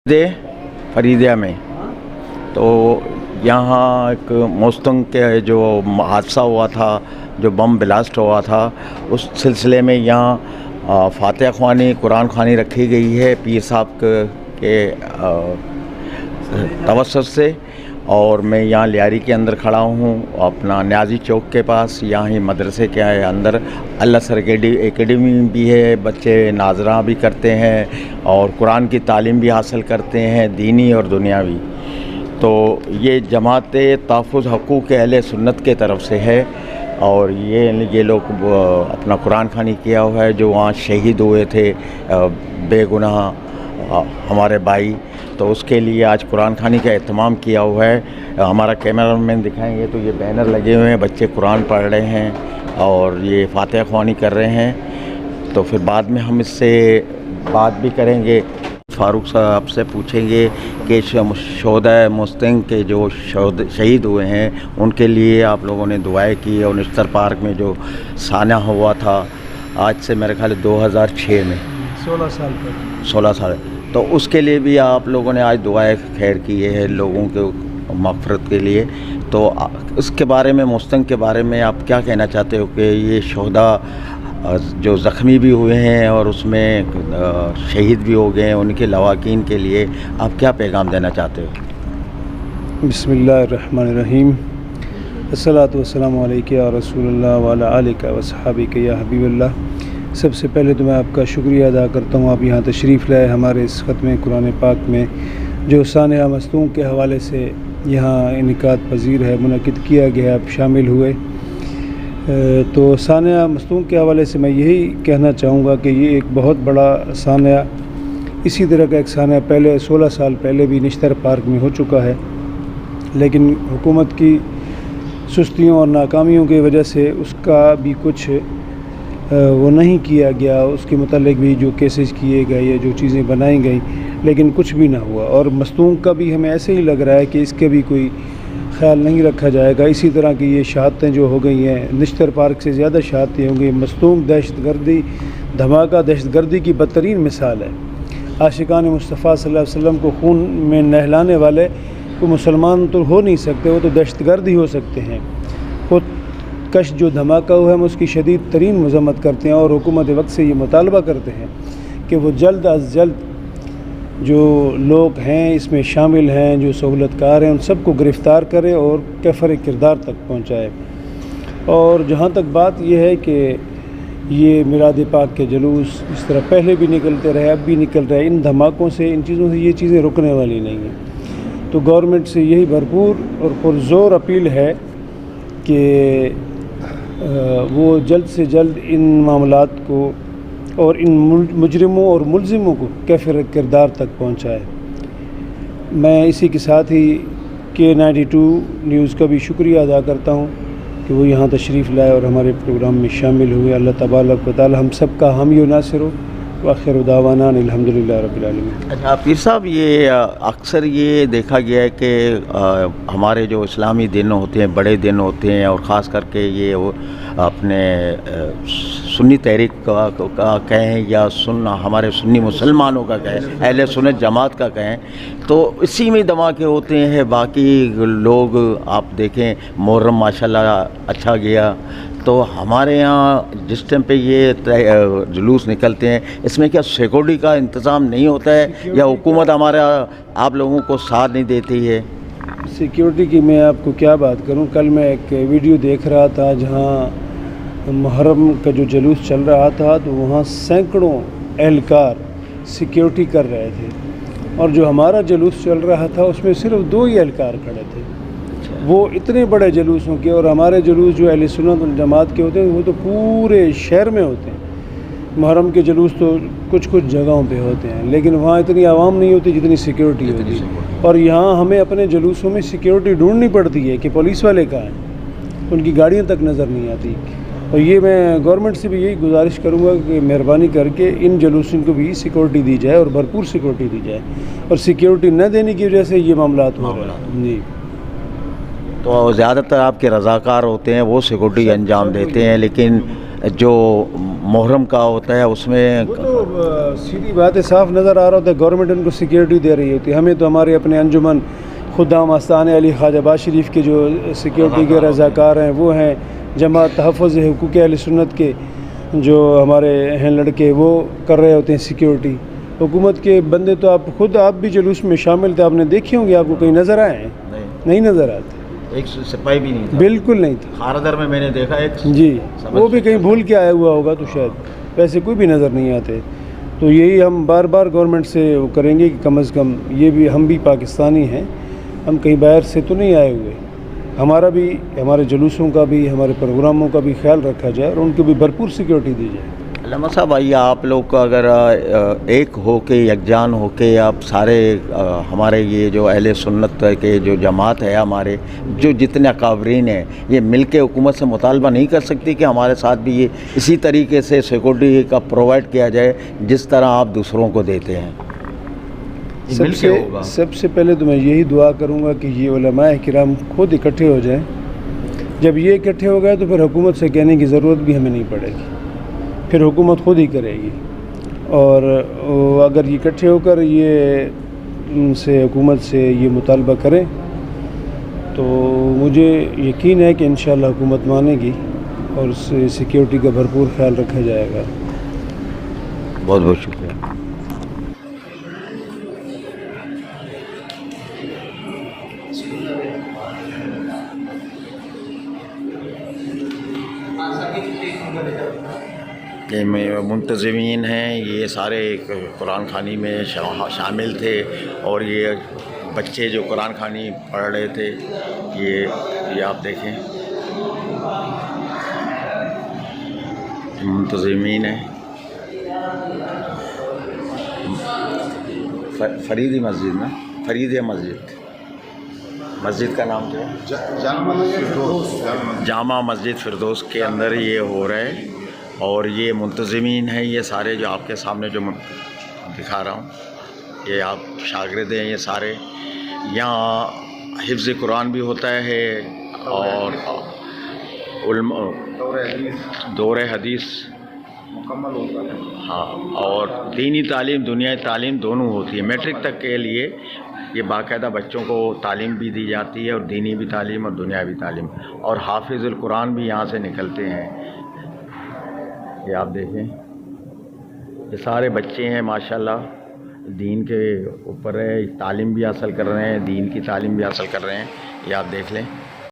दे फरीदिया में तो यहाँ एक मोस्तंग के जो हादसा हुआ था, जो बम ब्लास्ट हुआ था, उस सिलसिले में यहाँ फातिहा ख़्वानी कुरान ख़्वानी रखी गई है पीर साहब के तवस्सुत से। और मैं यहाँ लियारी के अंदर खड़ा हूँ, अपना न्याजी चौक के पास। यहाँ ही मदरसे के अंदर अल असर एकेडमी भी है, बच्चे नाजरा भी करते हैं और कुरान की तालीम भी हासिल करते हैं, दीनी और दुनियावी। तो ये जमात तहफ़्फ़ुज़ हक़ूक़ अहले सुन्नत के तरफ से है और ये लोग अपना कुरान ख़्वानी किया हुआ है, जो वहाँ शहीद हुए थे बेगुनाह हमारे भाई। तो उसके लिए आज कुरान ख़्वानी का एहतमाम किया हुआ है। हमारा कैमरामैन दिखाएंगे तो ये बैनर लगे हुए हैं, बच्चे कुरान पढ़ रहे हैं और ये फातिहा ख़्वानी कर रहे हैं। तो फिर बाद में हम इससे बात भी करेंगे, फ़ारूक साहब से पूछेंगे कि शोहदा मुस्तंग के जो शहीद हुए हैं उनके लिए आप लोगों ने दुआएं की और निश्तर पार्क में जो साना हुआ था आज से मेरे ख्याल 2006 में 16 साल, तो उसके लिए भी आप लोगों ने आज दुआएं खैर की है लोगों के मग़फ़िरत के लिए। तो इसके बारे में, मुस्तंग के बारे में आप क्या कहना चाहते हो कि ये शोहदा जो ज़ख्मी भी हुए हैं और उसमें शहीद भी हो गए हैं, उनके लवाकीन के लिए आप क्या पैगाम देना चाहते हो? बिस्मिल्लाहिर्रहमानिर्रहीम। अस्सलातु वस्सलामु अलैका या रसूलल्लाह व अला आलिका व सहाबिका या हबीबल्लाह। सबसे पहले तो मैं आपका शुक्रिया अदा करता हूँ, आप यहाँ तशरीफ़ लाए हमारे इस ख़त्म कुरान पाक में जो सानिया मस्तूम के हवाले से यहाँ इनकाद पज़ीर है, मुनक़िद किया गया, आप शामिल हुए। तो सानिया मस्तूम के हवाले से मैं यही कहना चाहूँगा कि ये एक बहुत बड़ा सानिया, इसी तरह का एक सानिया पहले 16 साल पहले भी निश्तर पार्क में हो चुका है, लेकिन हुकूमत की सुस्तियों और नाकामियों की वजह से उसका भी कुछ वो नहीं किया गया, उसके मुतालिक भी जो केसेस किए गए या जो चीज़ें बनाई गई, लेकिन कुछ भी ना हुआ। और मस्तूम का भी हमें ऐसे ही लग रहा है कि इसके भी कोई ख्याल नहीं रखा जाएगा। इसी तरह की ये शहादतें जो हो गई हैं, निश्तर पार्क से ज़्यादा शहादतें हो गई। मस्तूम दहशतगर्दी धमाका दहशतगर्दी की बदतरीन मिसाल है। आशिकान मुस्तफ़ा सल्लल्लाहु अलैहि वसल्लम को खून में नहलाने वाले को मुसलमान तो हो नहीं सकते, वो तो दहशतगर्द ही हो सकते हैं। खुद कश जो धमाका हुआ है हम उसकी शदीद तरीन मज़म्मत करते हैं और हुकूमत वक्त से ये मुतालबा करते हैं कि वो जल्द अज जल्द जो लोग हैं इसमें शामिल हैं, जो सहूलतकार हैं, उन सबको गिरफ़्तार करे और कैफ़र किरदार तक पहुँचाए। और जहाँ तक बात यह है कि ये मिलाद पाक के जुलूस इस तरह पहले भी निकलते रहे, अब भी निकल रहे, इन धमाकों से, इन चीज़ों से ये चीज़ें रुकने वाली नहीं हैं। तो गवर्नमेंट से यही भरपूर और पुरज़ोर अपील है कि वो जल्द से जल्द इन मामलात को और इन मुजरिमों और मुलजिमों को कैफ़र किरदार तक पहुँचाए। मैं इसी के साथ ही K92 न्यूज़ का भी शुक्रिया अदा करता हूँ कि वो यहाँ तशरीफ़ लाए और हमारे प्रोग्राम में शामिल हुए। अल्लाह तबारक व तआला हम सब का हामी व नासिर हो। व आखिर दावाना अल्हम्दुलिल्लाह रब्बिल आलमीन। अच्छा पीर साहब, ये अक्सर ये देखा गया है कि हमारे जो इस्लामी दिन होते हैं, बड़े दिन होते हैं, और ख़ास करके ये अपने सुन्नी तहरीक का कहें या हमारे सुन्नी मुसलमानों का कहें, अहले सुन्नत जमात का कहें, तो इसी में धमाके होते हैं। बाकी लोग आप देखें, मुहर्रम माशाल्लाह अच्छा गया, तो हमारे यहाँ जिस टाइम पे ये जुलूस निकलते हैं, इसमें क्या सिक्योरिटी का इंतज़ाम नहीं होता है या हुकूमत आप लोगों को साथ नहीं देती है? सिक्योरिटी की मैं आपको क्या बात करूं। कल मैं एक वीडियो देख रहा था जहां मुहर्रम का जो जुलूस चल रहा था, तो वहां सैकड़ों एहलकार सिक्योरिटी कर रहे थे और जो हमारा जुलूस चल रहा था उसमें सिर्फ 2 ही एहलकार खड़े थे। वो इतने बड़े जुलूसों के, और हमारे जुलूस जो अहले सुन्नत वल जमात के होते हैं वो तो पूरे शहर में होते हैं। मुहर्रम के जुलूस तो कुछ कुछ जगहों पे होते हैं, लेकिन वहाँ इतनी आवाम नहीं होती जितनी सिक्योरिटी होती है। और यहाँ हमें अपने जुलूसों में सिक्योरिटी ढूंढनी पड़ती है कि पुलिस वाले कहाँ हैं, उनकी गाड़ियाँ तक नज़र नहीं आती। और ये मैं गवर्नमेंट से भी यही गुजारिश करूँगा कि मेहरबानी करके इन जुलूसों को भी सिक्योरिटी दी जाए और भरपूर सिक्योरिटी दी जाए। और सिक्योरिटी न देने की वजह से ये मामलात हो रहे हैं जी। तो ज़्यादातर आपके रज़ाकार होते हैं, वो सिक्योरिटी अंजाम देते हैं, लेकिन जो मुहर्रम का होता है उसमें وہ تو سیدھی بات ہے، صاف نظر آ رہا ہوتا ہے گورنمنٹ ان کو سیکیورٹی دے رہی ہوتی ہے. ہمیں تو ہمارے اپنے انجمن خدام آستان علی خواجہ باز شریف کے جو سیکیورٹی کے رضاکار ہیں وہ ہیں، جماعت تحفظ حقوق اہل سنت کے جو ہمارے ہیں لڑکے وہ کر رہے ہوتے ہیں سیکیورٹی. حکومت کے بندے تو آپ بھی جلوس میں شامل تھے، آپ نے دیکھے ہوں گے، آپ کو کہیں نظر آئے ہیں؟ نہیں نظر آتے، ایک سپاہی بھی نہیں تھا، بالکل نہیں تھا. خاردر میں نے دیکھا ایک جی وہ بھی کہیں بھول کے آیا ہوا ہوگا تو شاید، ویسے کوئی بھی نظر نہیں آتے. تو یہی ہم بار بار گورنمنٹ سے وہ کریں گے کہ کم از کم یہ بھی، ہم بھی پاکستانی ہیں، ہم کہیں باہر سے تو نہیں آئے ہوئے، ہمارا بھی، ہمارے جلوسوں کا بھی، ہمارے پروگراموں کا بھی خیال رکھا جائے اور ان کو بھی بھرپور سیکیورٹی دی جائے. علامہ صاحب آئیے، آپ لوگ کا اگر ایک ہو کے، یکجان ہو کے آپ سارے ہمارے یہ جو اہل سنت کے جو جماعت ہے، ہمارے جو جتنے اکابرین ہیں، یہ مل کے حکومت سے مطالبہ نہیں کر سکتی کہ ہمارے ساتھ بھی یہ اسی طریقے سے سیکورٹی کا پرووائڈ کیا جائے جس طرح آپ دوسروں کو دیتے ہیں؟ سب سے پہلے تو میں یہی دعا کروں گا کہ یہ علماء کرام خود اکٹھے ہو جائیں. جب یہ اکٹھے ہو گئے تو پھر حکومت سے کہنے کی ضرورت بھی ہمیں نہیں پڑے گی، پھر حکومت خود ہی کرے گی. اور اگر یہ اکٹھے ہو کر یہ ان سے، حکومت سے یہ مطالبہ کریں تو مجھے یقین ہے کہ انشاءاللہ حکومت مانے گی اور اس سیکیورٹی کا بھرپور خیال رکھا جائے گا. بہت بہت شکریہ. یہ منتظمین ہیں، یہ سارے قرآن خوانی میں شامل تھے، اور یہ بچے جو قرآن خوانی پڑھ رہے تھے، یہ آپ دیکھیں منتظمین ہیں. فریدی مسجد نا، فریدی مسجد کا نام کیا ہے؟ جامع مسجد فردوس کے اندر یہ ہو رہا ہے. اور یہ منتظمین ہیں، یہ سارے جو آپ کے سامنے جو دکھا رہا ہوں، یہ آپ شاگرد ہیں یہ سارے. یہاں حفظ قرآن بھی ہوتا ہے اور دور حدیث مکمل ہوتا ہے، ہاں، اور دینی تعلیم، دنیائی تعلیم دونوں ہوتی ہے. میٹرک تک کے لیے یہ باقاعدہ بچوں کو تعلیم بھی دی جاتی ہے، اور دینی بھی تعلیم اور دنیاوی تعلیم، اور حافظ القرآن بھی یہاں سے نکلتے ہیں. یہ آپ دیکھیں، یہ سارے بچے ہیں ماشاءاللہ، دین کے اوپر ہے، تعلیم بھی حاصل کر رہے ہیں، دین کی تعلیم بھی حاصل کر رہے ہیں. یہ آپ دیکھ لیں.